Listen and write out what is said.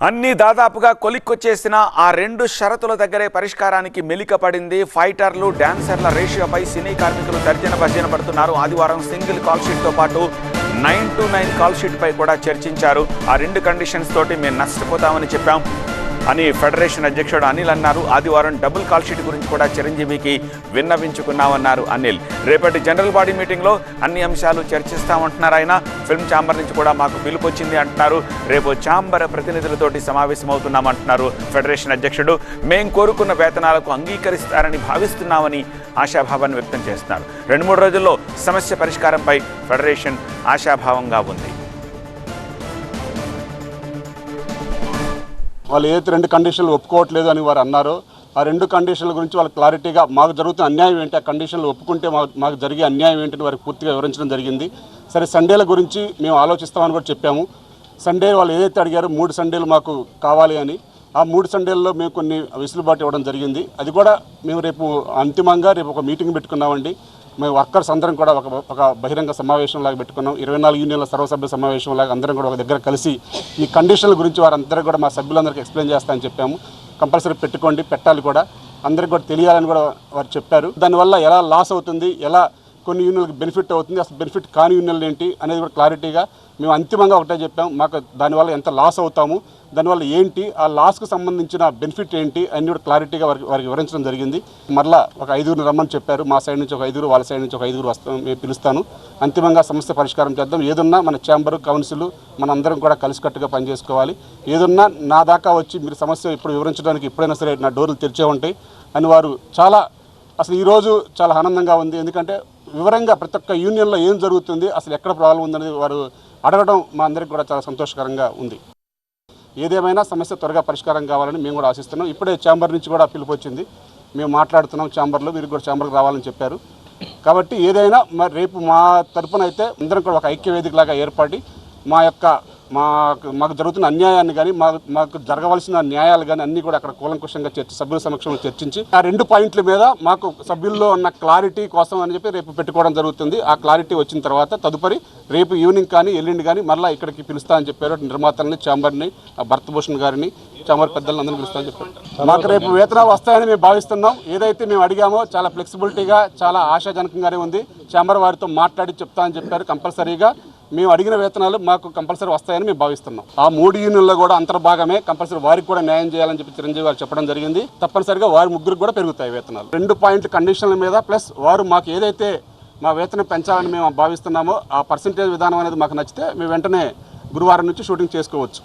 అన్ని దాదాపుగా కొలిక్కొచ్చేసిన ఆ రెండు షరతుల దగ్గరే పరిష్కారానికి మెలిక పడింది. ఫైటర్లు డాన్సర్ల రేషియోపై సినీ కార్మికులు తర్జన భర్జన పడుతున్నారు. ఆదివారం సింగిల్ కాల్ షీట్తో పాటు 9-9 కాల్ షీట్పై కూడా చర్చించారు. ఆ రెండు కండిషన్స్ తోటి మేము నష్టపోతామని చెప్పాం అని ఫెడరేషన్ అధ్యక్షుడు అనిల్ అన్నారు. ఆదివారం డబుల్ కాల్ షీట్ గురించి కూడా చిరంజీవికి విన్నవించుకున్నామన్నారు అనిల్. రేపటి జనరల్ బాడీ మీటింగ్లో అన్ని అంశాలు చర్చిస్తామంటున్నారు ఆయన. ఫిల్మ్ ఛాంబర్ నుంచి కూడా మాకు పిలుపు వచ్చింది అంటున్నారు. రేపు ఛాంబర్ ప్రతినిధులతోటి సమావేశమవుతున్నామంటున్నారు ఫెడరేషన్ అధ్యక్షుడు. మేం కోరుకున్న వేతనాలకు అంగీకరిస్తారని భావిస్తున్నామని ఆశాభావాన్ని వ్యక్తం చేస్తున్నారు. 2-3 రోజుల్లో సమస్య పరిష్కారంపై ఫెడరేషన్ ఆశాభావంగా ఉంది. వాళ్ళు ఏదైతే రెండు కండిషన్లు ఒప్పుకోవట్లేదు అని వారు అన్నారో ఆ రెండు కండిషన్ల గురించి వాళ్ళు క్లారిటీగా మాకు జరుగుతున్న అన్యాయం ఏంటి, ఆ కండిషన్లు ఒప్పుకుంటే మాకు జరిగే అన్యాయం ఏంటని వారికి పూర్తిగా వివరించడం జరిగింది. సరే, సండేల గురించి మేము ఆలోచిస్తామని కూడా చెప్పాము. సండే వాళ్ళు ఏదైతే అడిగారో 3 సండేలు మాకు కావాలి అని, ఆ 3 సండేల్లో మేము కొన్ని వెసులుబాటు ఇవ్వడం జరిగింది. అది కూడా మేము రేపు అంతిమంగా ఒక మీటింగ్ పెట్టుకున్నామండి. మేము వర్కర్స్ అందరం కూడా ఒక బహిరంగ సమావేశంలాగా పెట్టుకున్నాం. 24 యూనియన్ల సర్వసభ్య సమావేశంలాగా అందరం కూడా ఒక దగ్గర కలిసి ఈ కండిషన్ల గురించి వారందరూ కూడా మా సభ్యులందరికీ ఎక్స్ప్లెయిన్ చేస్తామని చెప్పాము. కంపల్సరీ పెట్టాలి కూడా, అందరికి కూడా తెలియాలని కూడా వారు చెప్పారు. దానివల్ల ఎలా లాస్ అవుతుంది, ఎలా కొన్ని యూనియన్లకు బెనిఫిట్ అవుతుంది, అసలు బెనిఫిట్ కాని యూనియన్లు ఏంటి అనేది కూడా క్లారిటీగా మేము అంతిమంగా ఒకటే చెప్పాము. మాకు దానివల్ల ఎంత లాస్ అవుతాము, దానివల్ల ఏంటి, ఆ లాస్కు సంబంధించిన బెనిఫిట్ ఏంటి అన్ని కూడా క్లారిటీగా వారికి వివరించడం జరిగింది. మరలా ఒక 5గురు రమ్మని చెప్పారు. మా సైడ్ నుంచి ఒక 5గురు, వాళ్ళ సైడ్ నుంచి ఒక 5గురు మేము పిలుస్తాను. అంతిమంగా సమస్య పరిష్కారం చేద్దాం. ఏదున్నా మన ఛాంబరు, కౌన్సిల్ మనందరం కూడా కలిసికట్టుగా పనిచేసుకోవాలి. ఏదున్నా నా దాకా వచ్చి మీరు సమస్య ఇప్పుడు వివరించడానికి ఎప్పుడైనా సరే నా డోర్లు తెరిచే ఉంటాయి అని వారు అసలు ఈరోజు చాలా ఆనందంగా ఉంది. ఎందుకంటే వివరంగా ప్రతి ఒక్క యూనియన్లో ఏం జరుగుతుంది, అసలు ఎక్కడ ప్రాబ్లం ఉందనేది వారు అడగడం మా అందరికీ కూడా చాలా సంతోషకరంగా ఉంది. ఏదేమైనా సమస్య త్వరగా పరిష్కారం కావాలని మేము కూడా ఆశిస్తున్నాం. ఇప్పుడే ఛాంబర్ నుంచి కూడా పిలుపు వచ్చింది. మేము మాట్లాడుతున్నాం ఛాంబర్లో, మీరు కూడా ఛాంబర్కి రావాలని చెప్పారు. కాబట్టి ఏదైనా మరి రేపు మా తరపున అయితే అందరం కూడా ఒక ఐక్యవేదికలాగా ఏర్పడి మాకు జరుగుతున్న అన్యాయాన్ని కానీ మాకు జరగవలసిన న్యాయాలు కానీ అన్నీ కూడా అక్కడ కూలంకుషంగా సభ్యుల సమక్షంలో చర్చించి ఆ 2 పాయింట్ల మీద మాకు సభ్యుల్లో ఉన్న క్లారిటీ కోసం అని చెప్పి రేపు పెట్టుకోవడం జరుగుతుంది. ఆ క్లారిటీ వచ్చిన తర్వాత తదుపరి రేపు ఈవినింగ్ కానీ ఎల్లుండి కానీ మరలా ఇక్కడికి పిలుస్తా అని చెప్పారు. నిర్మాతల్ని, ఛాంబర్ని, భరతభూషణ్ గారిని, ఛాంబర్ పెద్దలను అందరినీ పిలుస్తా అని చెప్పారు. మాకు రేపు వేతనాలు వస్తాయని మేము భావిస్తున్నాం. ఏదైతే మేము అడిగామో చాలా ఫ్లెక్సిబిలిటీగా, చాలా ఆశాజనకంగానే ఉంది. ఛాంబర్ వారితో మాట్లాడి చెప్తా అని చెప్పారు. కంపల్సరీగా మేము అడిగిన వేతనాలు మాకు కంపల్సరీ వస్తాయని మేము భావిస్తున్నాం. ఆ 3 యూనియన్లో కూడా అంతర్భాగమే. కంపల్సరీ వారికి కూడా న్యాయం చేయాలని చెప్పి చిరంజీవి గారు చెప్పడం జరిగింది. తప్పనిసరిగా వారి ముగ్గురికి కూడా పెరుగుతాయి వేతనాలు. 2 పాయింట్ కండిషన్ల మీద ప్లస్ వారు మాకు ఏదైతే మా వేతనం పెంచాలని మేము భావిస్తున్నామో ఆ పర్సంటేజ్ విధానం అనేది మాకు నచ్చితే మేము వెంటనే గురువారం నుంచి షూటింగ్ చేసుకోవచ్చు.